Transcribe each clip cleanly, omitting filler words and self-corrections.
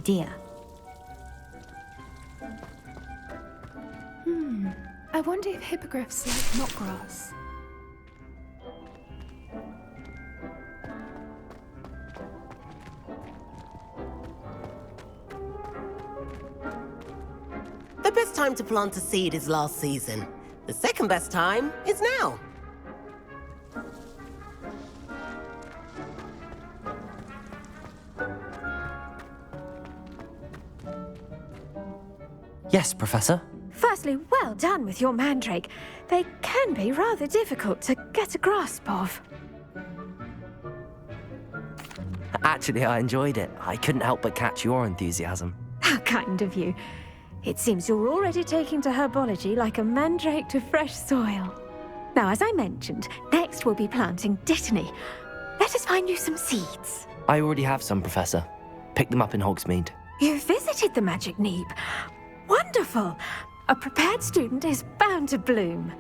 idea. I wonder if hippogriffs like knotgrass. The best time to plant a seed is last season. The second best time is now. Yes, Professor. Firstly, well done with your mandrake. They can be rather difficult to get a grasp of. Actually, I enjoyed it. I couldn't help but catch your enthusiasm. How kind of you. It seems you're already taking to herbology like a mandrake to fresh soil. Now, as I mentioned, next we'll be planting dittany. Let us find you some seeds. I already have some, Professor. Picked them up in Hogsmeade. You visited the Magic Neep. Wonderful! A prepared student is bound to bloom.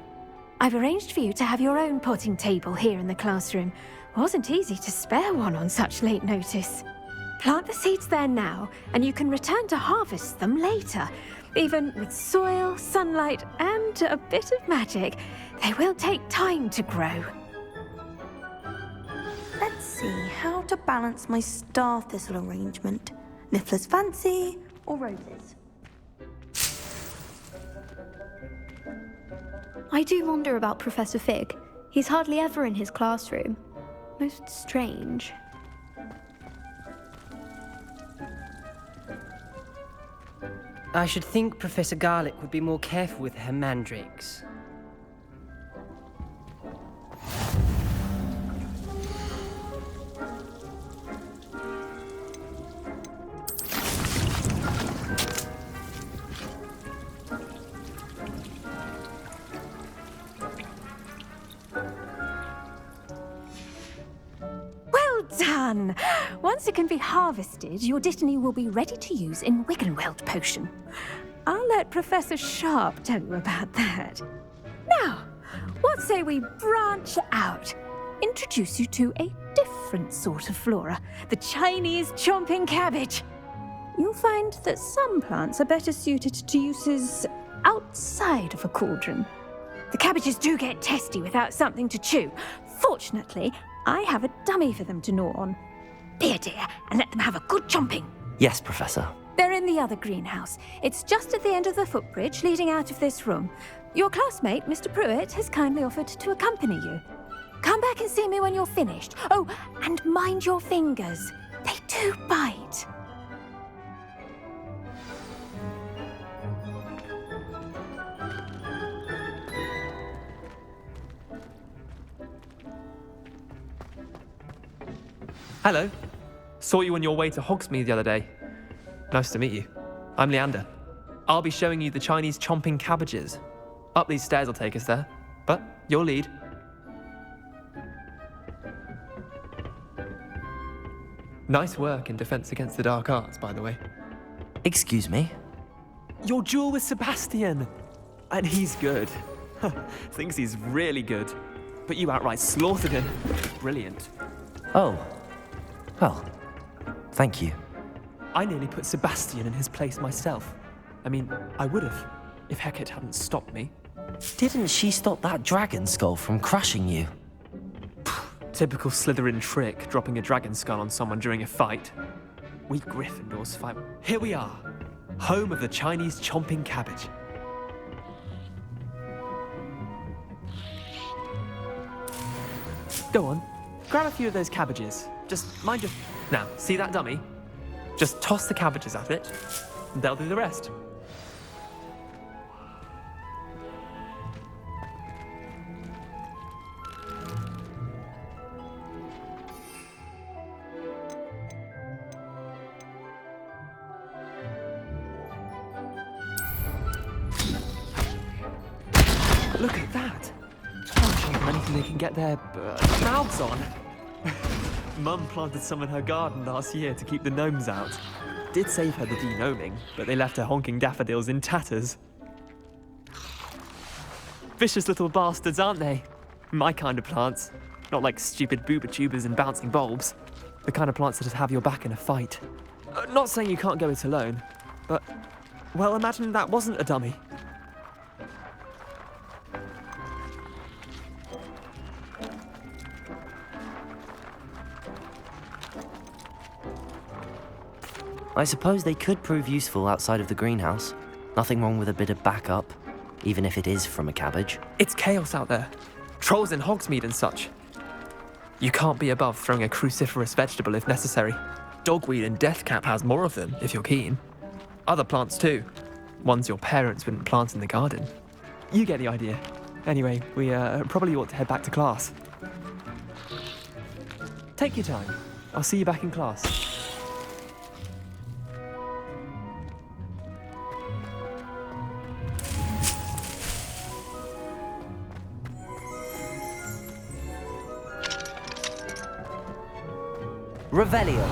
I've arranged for you to have your own potting table here in the classroom. Wasn't easy to spare one on such late notice. Plant the seeds there now, and you can return to harvest them later. Even with soil, sunlight, and a bit of magic, they will take time to grow. Let's see how to balance my star thistle arrangement. Niffler's fancy or roses? I do wonder about Professor Fig. He's hardly ever in his classroom. Most strange. I should think Professor Garlick would be more careful with her mandrakes. Well done! Once it can be harvested, your dittany will be ready to use in Wiggenweld potion. I'll let Professor Sharp tell you about that. Now, what say we branch out? Introduce you to a different sort of flora, the Chinese chomping cabbage. You'll find that some plants are better suited to uses outside of a cauldron. The cabbages do get testy without something to chew. Fortunately, I have a dummy for them to gnaw on. Be a dear and let them have a good chomping. Yes, Professor. They're in the other greenhouse. It's just at the end of the footbridge leading out of this room. Your classmate, Mr. Pruitt, has kindly offered to accompany you. Come back and see me when you're finished. Oh, and mind your fingers. They do bite. Hello. Saw you on your way to Hogsmeade the other day. Nice to meet you. I'm Leander. I'll be showing you the Chinese chomping cabbages. Up these stairs will take us there, but your lead. Nice work in Defense Against the Dark Arts, by the way. Excuse me? Your duel with Sebastian! And he's good. Thinks he's really good. But you outright slaughtered him. Brilliant. Oh. Well, thank you. I nearly put Sebastian in his place myself. I mean, I would have, if Hecate hadn't stopped me. Didn't she stop that dragon skull from crushing you? Typical Slytherin trick, dropping a dragon skull on someone during a fight. We Gryffindors fight. Here we are, home of the Chinese chomping cabbage. Go on, grab a few of those cabbages. Just mind your... Now, see that dummy? Just toss the cabbages at it, and they'll do the rest. Look at that! Can't show them anything they can get their mouths on. Mum planted some in her garden last year to keep the gnomes out. Did save her the de-gnoming, but they left her honking daffodils in tatters. Vicious little bastards, aren't they? My kind of plants. Not like stupid booba tubers and bouncing bulbs. The kind of plants that have your back in a fight. Not saying you can't go it alone, but, well, imagine that wasn't a dummy. I suppose they could prove useful outside of the greenhouse. Nothing wrong with a bit of backup, even if it is from a cabbage. It's chaos out there. Trolls in Hogsmeade and such. You can't be above throwing a cruciferous vegetable if necessary. Dogweed and deathcap has more of them, if you're keen. Other plants too. Ones your parents wouldn't plant in the garden. You get the idea. Anyway, we probably ought to head back to class. Take your time. I'll see you back in class. Revelio.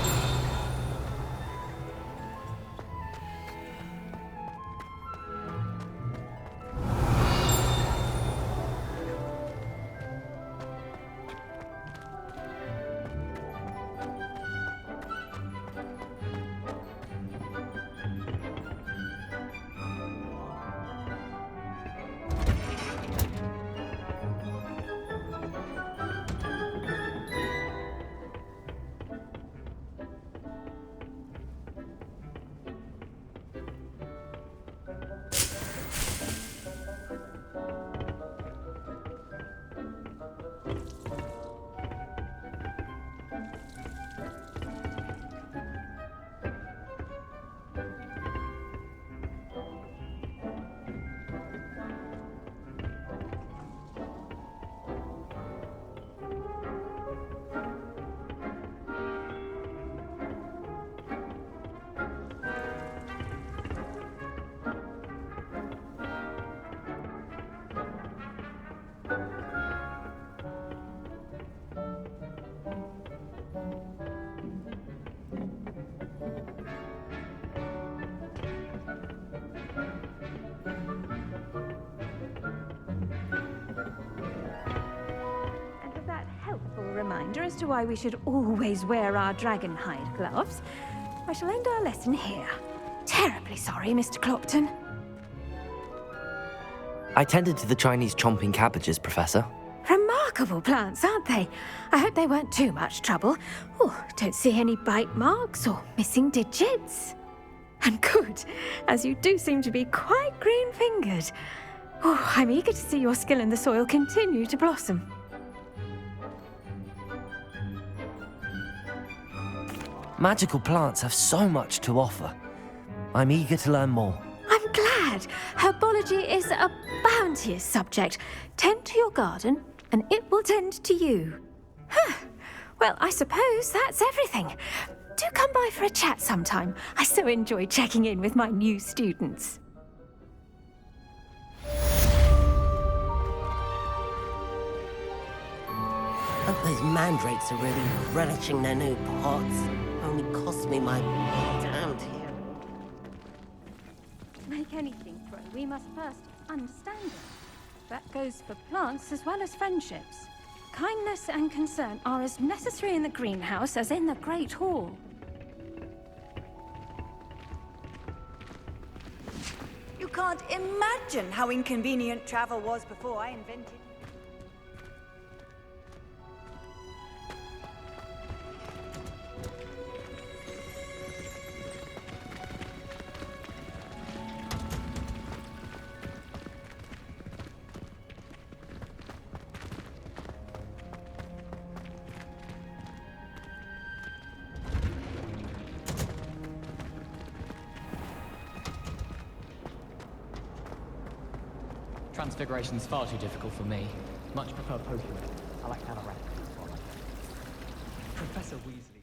Reminder as to why we should always wear our dragon hide gloves, I shall end our lesson here. Terribly sorry, Mr. Clopton. I tended to the Chinese chomping cabbages, Professor. Remarkable plants, aren't they? I hope they weren't too much trouble. Oh, don't see any bite marks or missing digits. And good, as you do seem to be quite green-fingered. Oh, I'm eager to see your skill in the soil continue to blossom. Magical plants have so much to offer. I'm eager to learn more. I'm glad. Herbology is a bounteous subject. Tend to your garden, and it will tend to you. Huh. Well, I suppose that's everything. Do come by for a chat sometime. I so enjoy checking in with my new students. Hope those mandrakes are really relishing their new pots. Only cost me my damned here. To make anything grow, we must first understand it. That goes for plants as well as friendships. Kindness and concern are as necessary in the greenhouse as in the Great Hall. You can't imagine how inconvenient travel was before I invented. Transfiguration's far too difficult for me. Much prefer poking. I like anorak. Professor Weasley.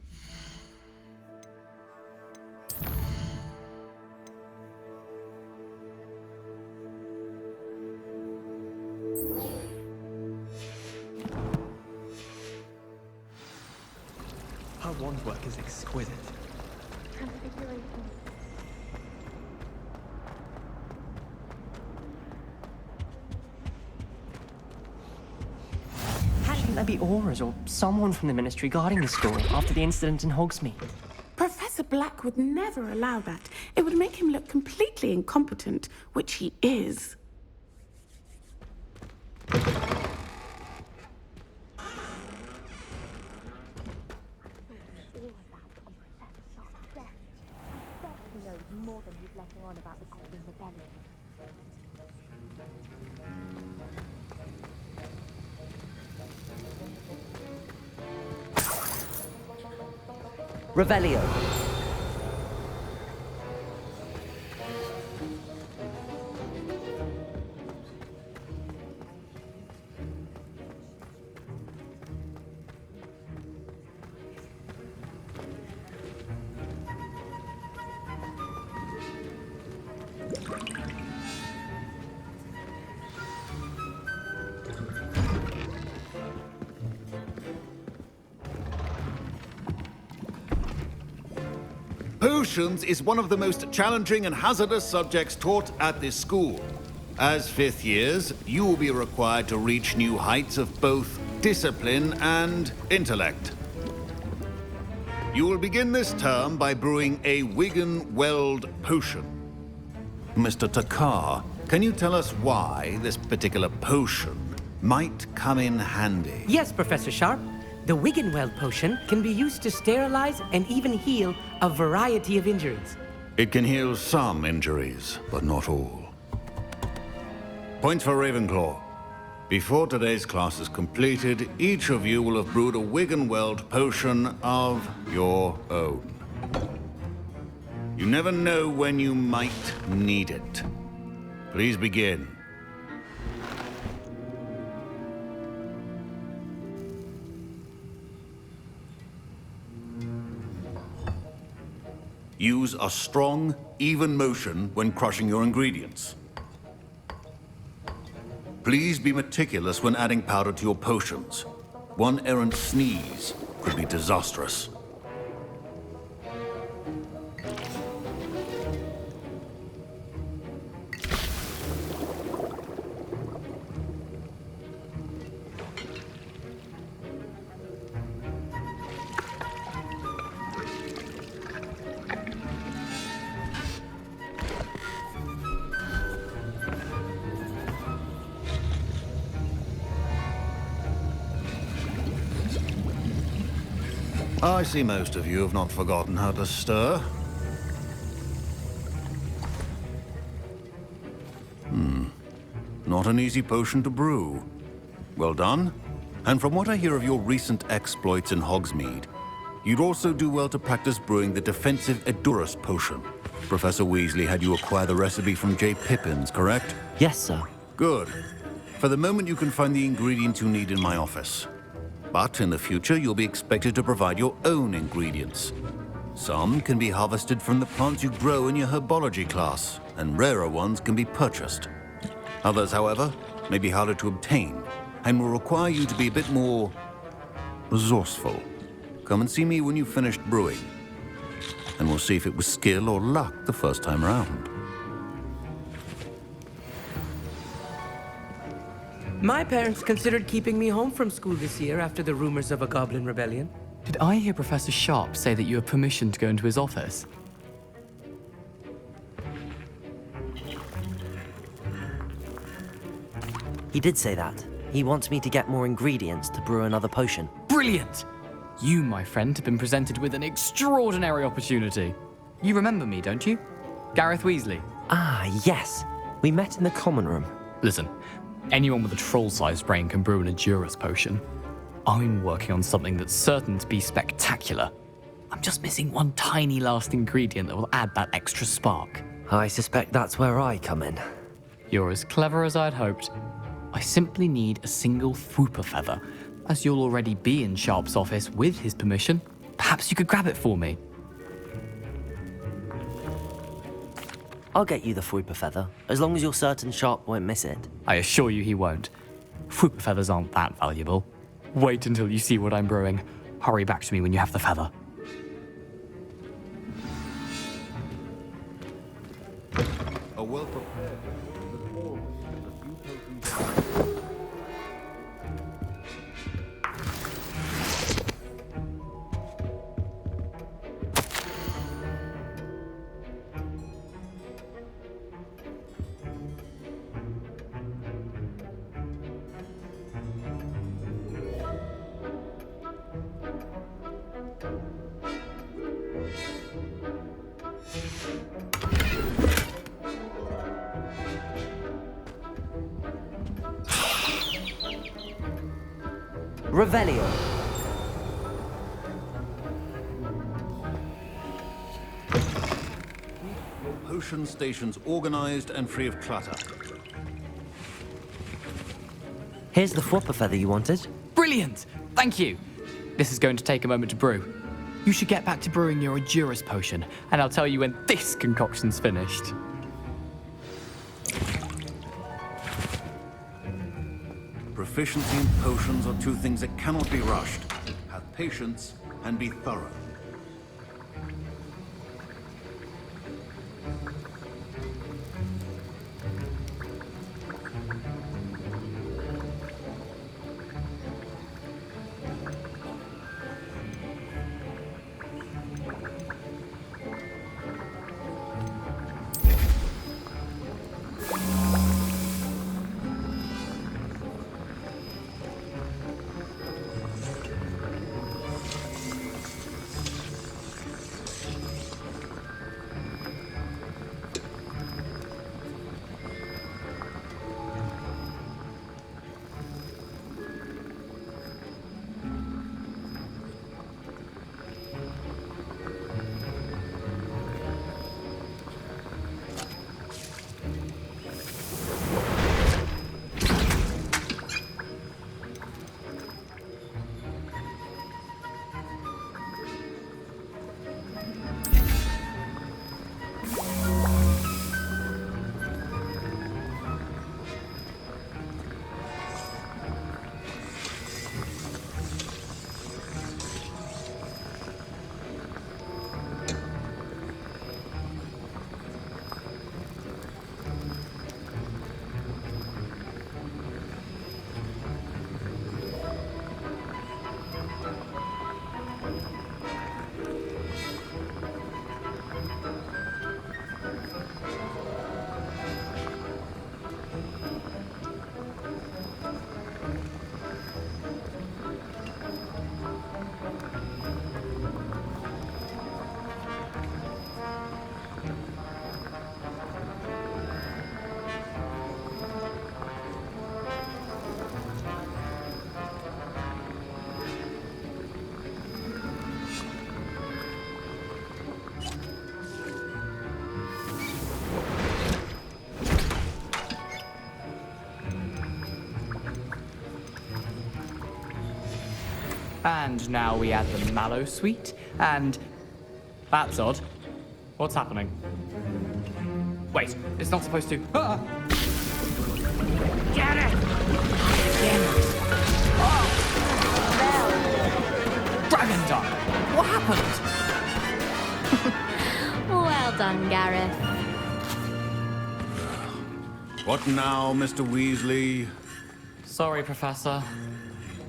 Her wand work is exquisite. Transfiguration. Shouldn't there be auras or someone from the Ministry guarding the school after the incident in Hogsmeade? Professor Black would never allow that. It would make him look completely incompetent, which he is. Revelio. Potions is one of the most challenging and hazardous subjects taught at this school. As fifth years, you will be required to reach new heights of both discipline and intellect. You will begin this term by brewing a Wiggenweld potion. Mr. Takar, can you tell us why this particular potion might come in handy? Yes, Professor Sharp. The Wiggenweld potion can be used to sterilize and even heal a variety of injuries. It can heal some injuries, but not all. Points for Ravenclaw. Before today's class is completed, each of you will have brewed a Wiggenweld potion of your own. You never know when you might need it. Please begin. Use a strong, even motion when crushing your ingredients. Please be meticulous when adding powder to your potions. One errant sneeze could be disastrous. I see most of you have not forgotten how to stir. Not an easy potion to brew. Well done. And from what I hear of your recent exploits in Hogsmeade, you'd also do well to practice brewing the defensive Edurus potion. Professor Weasley had you acquire the recipe from J. Pippins, correct? Yes, sir. Good. For the moment, you can find the ingredients you need in my office. But in the future, you'll be expected to provide your own ingredients. Some can be harvested from the plants you grow in your Herbology class, and rarer ones can be purchased. Others, however, may be harder to obtain, and will require you to be a bit more resourceful. Come and see me when you've finished brewing, and we'll see if it was skill or luck the first time around. My parents considered keeping me home from school this year after the rumors of a goblin rebellion. Did I hear Professor Sharp say that you have permission to go into his office? He did say that. He wants me to get more ingredients to brew another potion. Brilliant! You, my friend, have been presented with an extraordinary opportunity. You remember me, don't you? Gareth Weasley. Ah, yes. We met in the common room. Listen, anyone with a troll-sized brain can brew an Edurus potion. I'm working on something that's certain to be spectacular. I'm just missing one tiny last ingredient that will add that extra spark. I suspect that's where I come in. You're as clever as I'd hoped. I simply need a single Fwooper feather. As you'll already be in Sharp's office with his permission, perhaps you could grab it for me. I'll get you the Fwooper feather, as long as you're certain Sharp won't miss it. I assure you he won't. Fwooper feathers aren't that valuable. Wait until you see what I'm brewing. Hurry back to me when you have the feather. A well-prepared... Revelio. Potion stations organized and free of clutter. Here's the Whopper feather you wanted. Brilliant! Thank you! This is going to take a moment to brew. You should get back to brewing your Juris potion, and I'll tell you when this concoction's finished. Proficiency in potions are two things that cannot be rushed. Have patience and be thorough. And now we add the mallow sweet, and... That's odd. What's happening? Wait, it's not supposed to... Ah! Get it! Dragon Dog! What happened? Well done, Gareth. What now, Mr. Weasley? Sorry, Professor.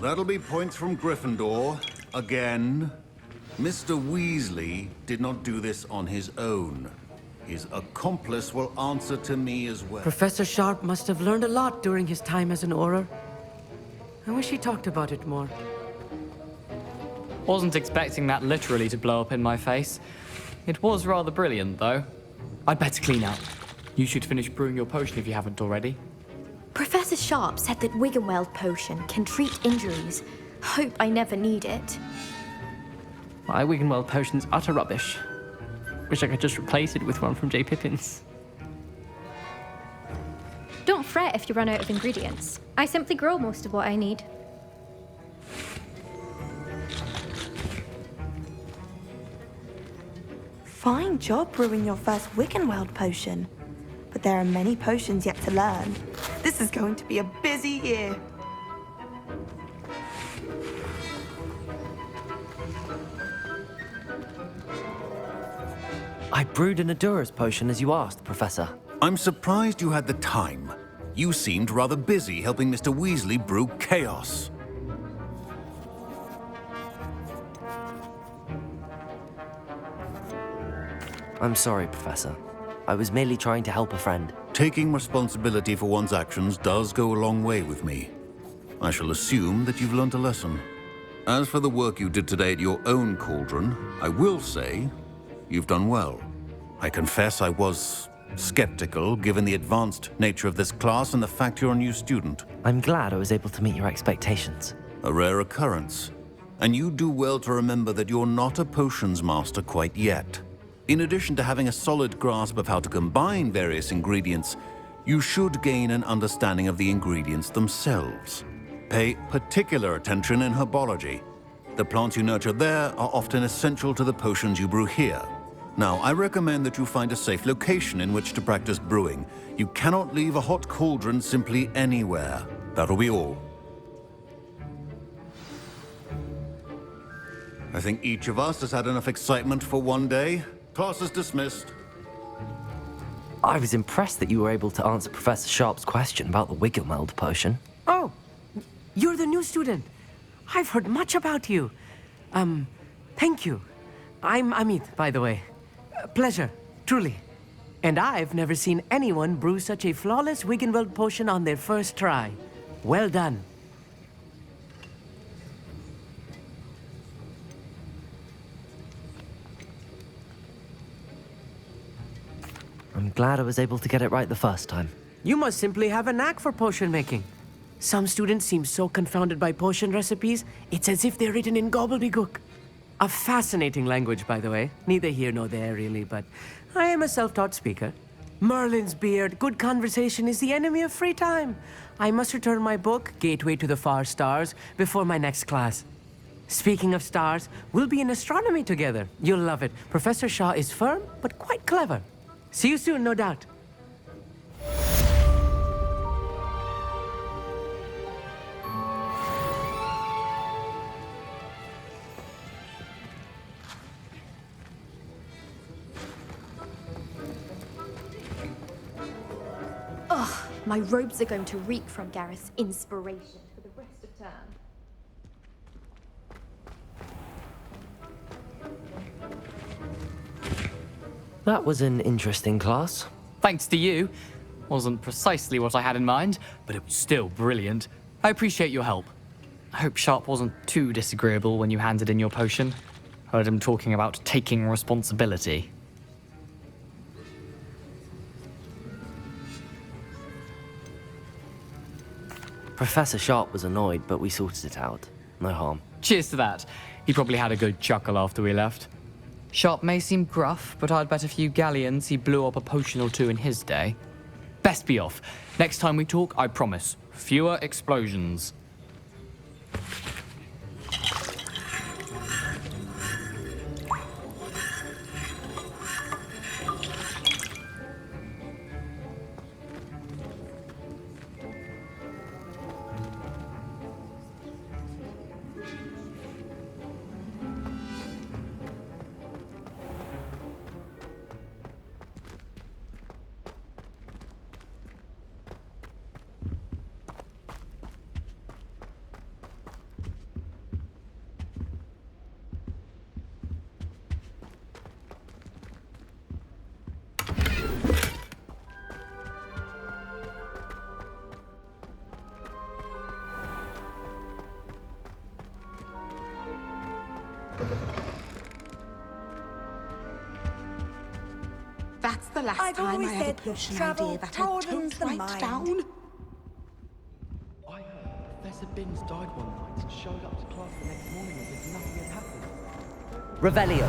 That'll be points from Gryffindor. Again. Mr. Weasley did not do this on his own. His accomplice will answer to me as well. Professor Sharp must have learned a lot during his time as an Auror. I wish he talked about it more. Wasn't expecting that literally to blow up in my face. It was rather brilliant, though. I'd better clean up. You should finish brewing your potion if you haven't already. Professor Sharp said that Wiggenweld potion can treat injuries. Hope I never need it. My Wiggenweld potion's utter rubbish. Wish I could just replace it with one from J. Pippin's. Don't fret if you run out of ingredients. I simply grow most of what I need. Fine job brewing your first Wiggenweld potion. But there are many potions yet to learn. This is going to be a busy year. I brewed an Adura's potion as you asked, Professor. I'm surprised you had the time. You seemed rather busy helping Mr. Weasley brew chaos. I'm sorry, Professor. I was merely trying to help a friend. Taking responsibility for one's actions does go a long way with me. I shall assume that you've learnt a lesson. As for the work you did today at your own cauldron, I will say you've done well. I confess I was skeptical, given the advanced nature of this class and the fact you're a new student. I'm glad I was able to meet your expectations. a rare occurrence. And you do well to remember that you're not a potions master quite yet. In addition to having a solid grasp of how to combine various ingredients, you should gain an understanding of the ingredients themselves. Pay particular attention in herbology. The plants you nurture there are often essential to the potions you brew here. Now, I recommend that you find a safe location in which to practice brewing. You cannot leave a hot cauldron simply anywhere. That'll be all. I think each of us has had enough excitement for one day. Class is dismissed. I was impressed that you were able to answer Professor Sharp's question about the Wiggenweld potion. Oh, you're the new student. I've heard much about you. Thank you. I'm Amit, by the way. Pleasure, truly. And I've never seen anyone brew such a flawless Wiggenweld potion on their first try. Well done. I'm glad I was able to get it right the first time. You must simply have a knack for potion making. Some students seem so confounded by potion recipes, it's as if they're written in gobbledygook. A fascinating language, by the way. Neither here nor there, really, but I am a self-taught speaker. Merlin's beard, good conversation is the enemy of free time. I must return my book, Gateway to the Far Stars, before my next class. Speaking of stars, we'll be in astronomy together. You'll love it. Professor Shaw is firm, but quite clever. See you soon, no doubt. Ugh, my robes are going to reek from Gareth's inspiration for the rest of term. That was an interesting class. Thanks to you. Wasn't precisely what I had in mind, but it was still brilliant. I appreciate your help. I hope Sharp wasn't too disagreeable when you handed in your potion. Heard him talking about taking responsibility. Professor Sharp was annoyed, but we sorted it out. No harm. Cheers to that. He probably had a good chuckle after we left. Sharp may seem gruff, but I'd bet a few galleons he blew up a potion or two in his day. Best be off. Next time we talk, I promise, fewer explosions. That's the last I've time always I had a said that potion travel idea that I broadens don't the write mind. down. I heard Professor Binns died one night and showed up to class the next morning as if nothing had happened. Revelio.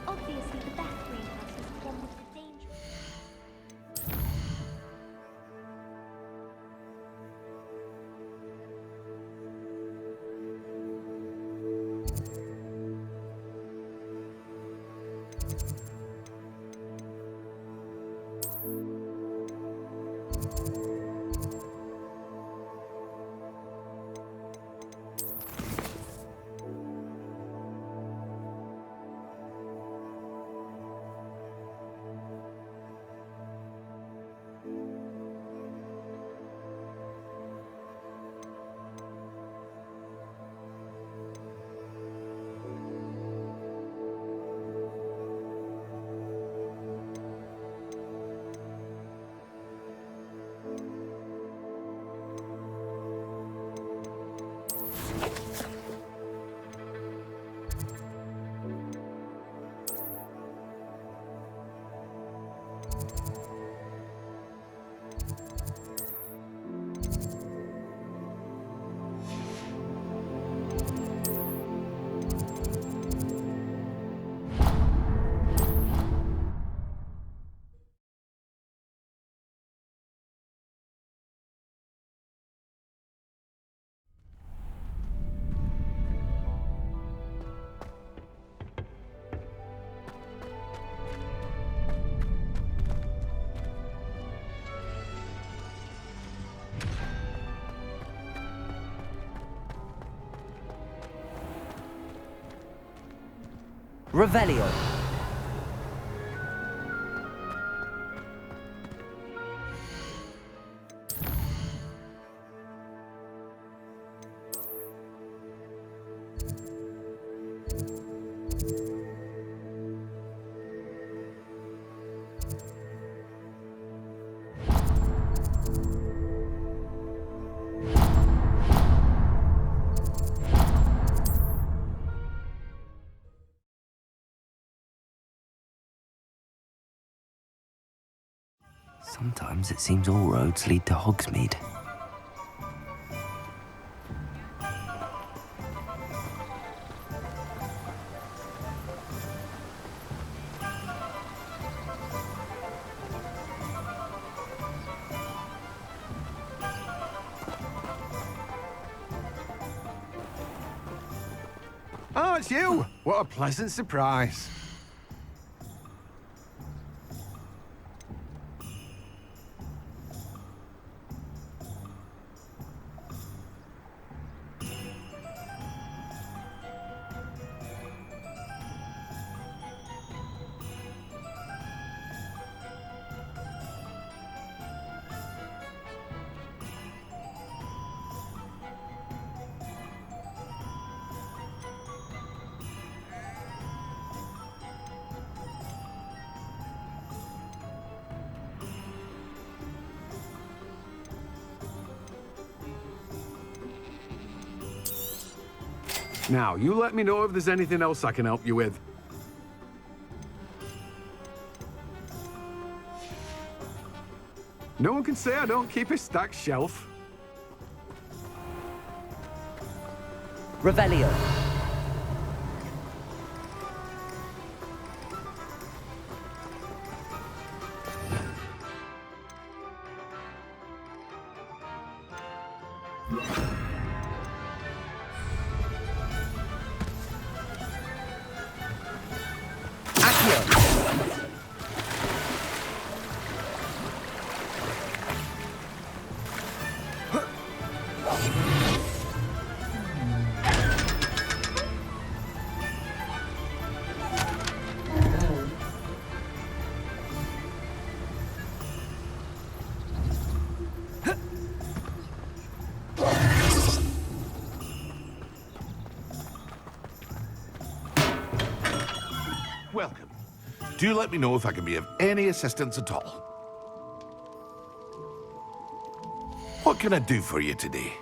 Obviously, the best greenhouse is the one with the dangerous. Revelio. Sometimes it seems all roads lead to Hogsmeade. Oh, it's you! What a pleasant surprise. Now, you let me know if there's anything else I can help you with. No one can say I don't keep a stacked shelf. Revelio. Welcome. Do let me know if I can be of any assistance at all. What can I do for you today?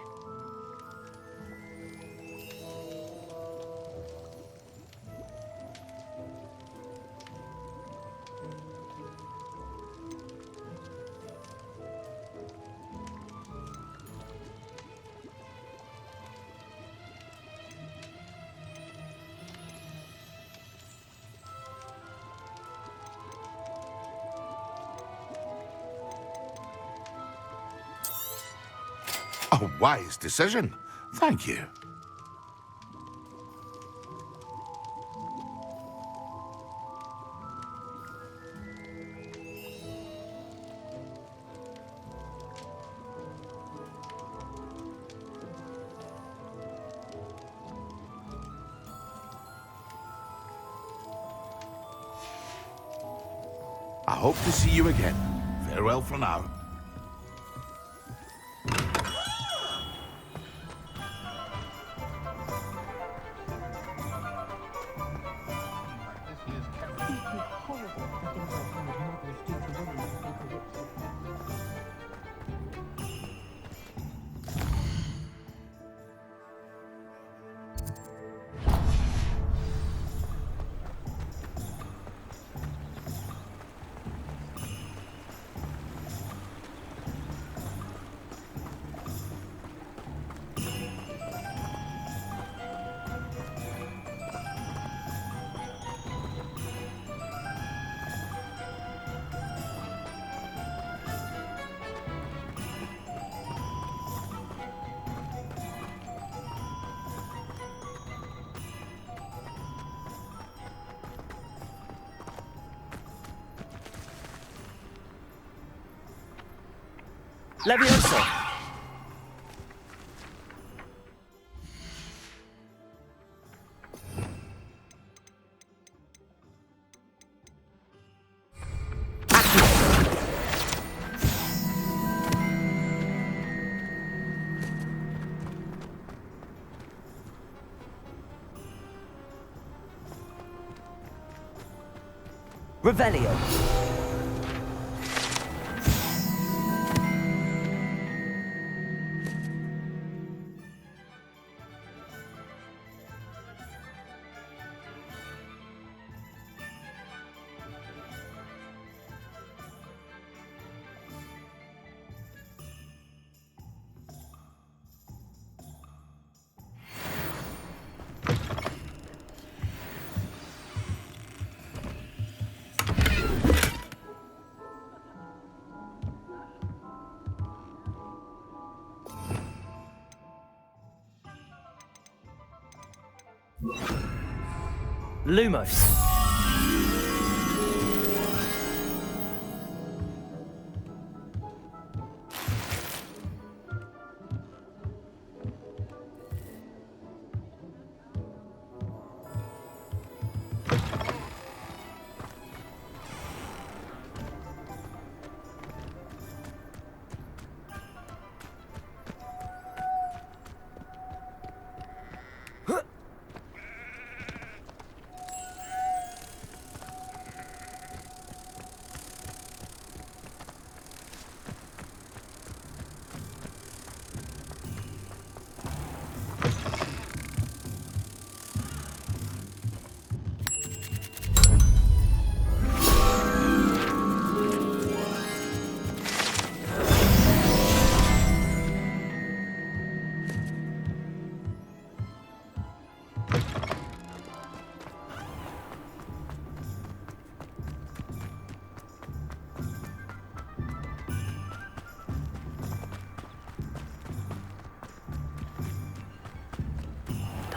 A wise decision. Thank you. I hope to see you again. Farewell for now. Levioso. Revelio. Lumos.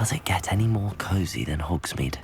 Does it get any more cozy than Hogsmeade?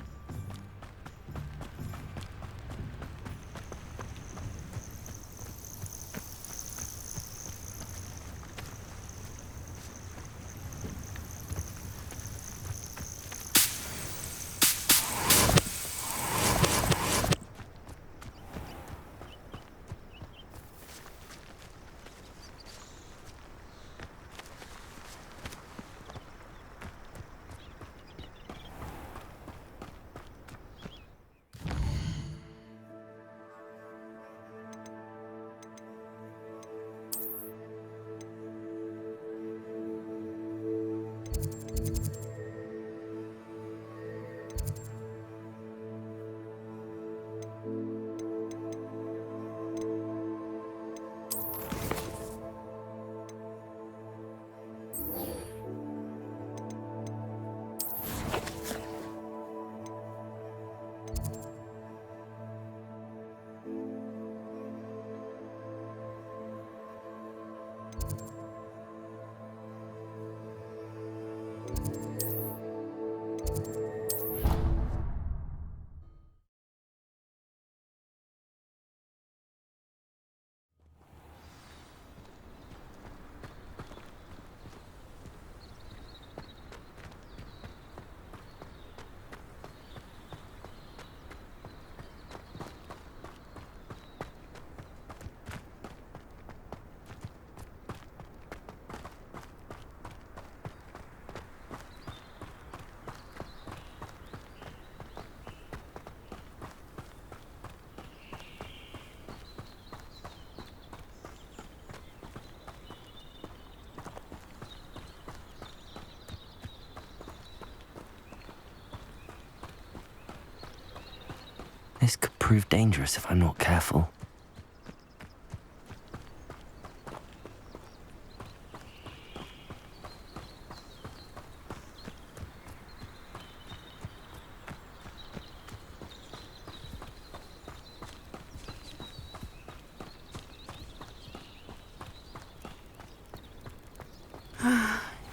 This could prove dangerous if I'm not careful.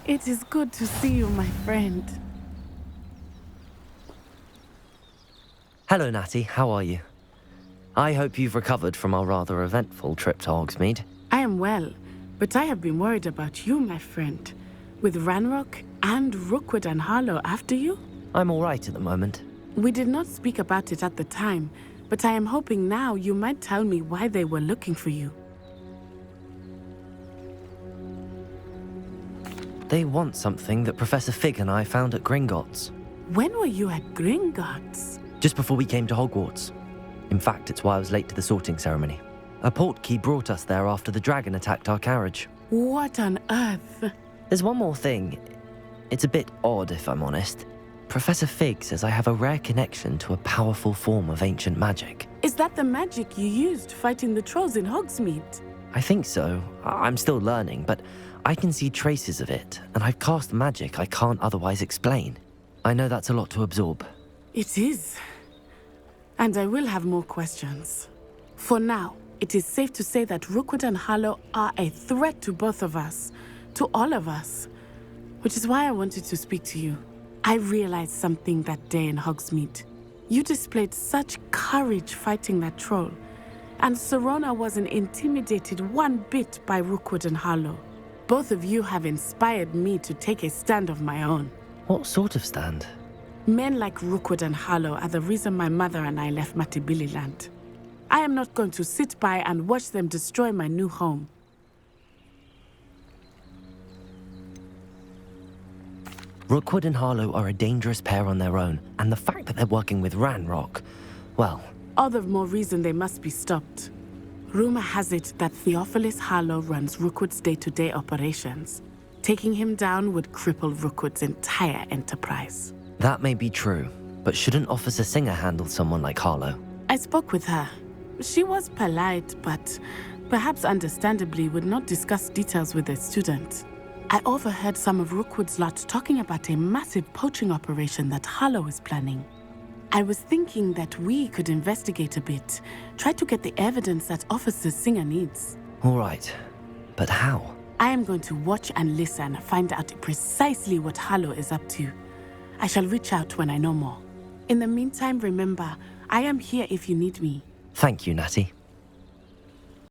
It is good to see you, my friend. Hello, Natty. How are you? I hope you've recovered from our rather eventful trip to Hogsmeade. I am well, but I have been worried about you, my friend. With Ranrock and Rookwood and Harlow after you? I'm all right at the moment. We did not speak about it at the time, but I am hoping now you might tell me why they were looking for you. They want something that Professor Fig and I found at Gringotts. When were you at Gringotts? Just before we came to Hogwarts. In fact, it's why I was late to the sorting ceremony. A portkey brought us there after the dragon attacked our carriage. What on earth? There's one more thing. It's a bit odd, if I'm honest. Professor Fig says I have a rare connection to a powerful form of ancient magic. Is that the magic you used fighting the trolls in Hogsmeade? I think so. I'm still learning, but I can see traces of it, and I've cast magic I can't otherwise explain. I know that's a lot to absorb. It is. And I will have more questions. For now, it is safe to say that Rookwood and Harlow are a threat to both of us, to all of us, which is why I wanted to speak to you. I realized something that day in Hogsmeade. You displayed such courage fighting that troll, and Serona wasn't intimidated one bit by Rookwood and Harlow. Both of you have inspired me to take a stand of my own. What sort of stand? Men like Rookwood and Harlow are the reason my mother and I left Matibililand. I am not going to sit by and watch them destroy my new home. Rookwood and Harlow are a dangerous pair on their own, and the fact that they're working with Ranrock, well... All the more reason they must be stopped. Rumor has it that Theophilus Harlow runs Rookwood's day-to-day operations. Taking him down would cripple Rookwood's entire enterprise. That may be true, but shouldn't Officer Singer handle someone like Harlow? I spoke with her. She was polite, but perhaps understandably would not discuss details with a student. I overheard some of Rookwood's lot talking about a massive poaching operation that Harlow is planning. I was thinking that we could investigate a bit, try to get the evidence that Officer Singer needs. All right, but how? I am going to watch and listen, find out precisely what Harlow is up to. I shall reach out when I know more. In the meantime, remember, I am here if you need me. Thank you, Natty.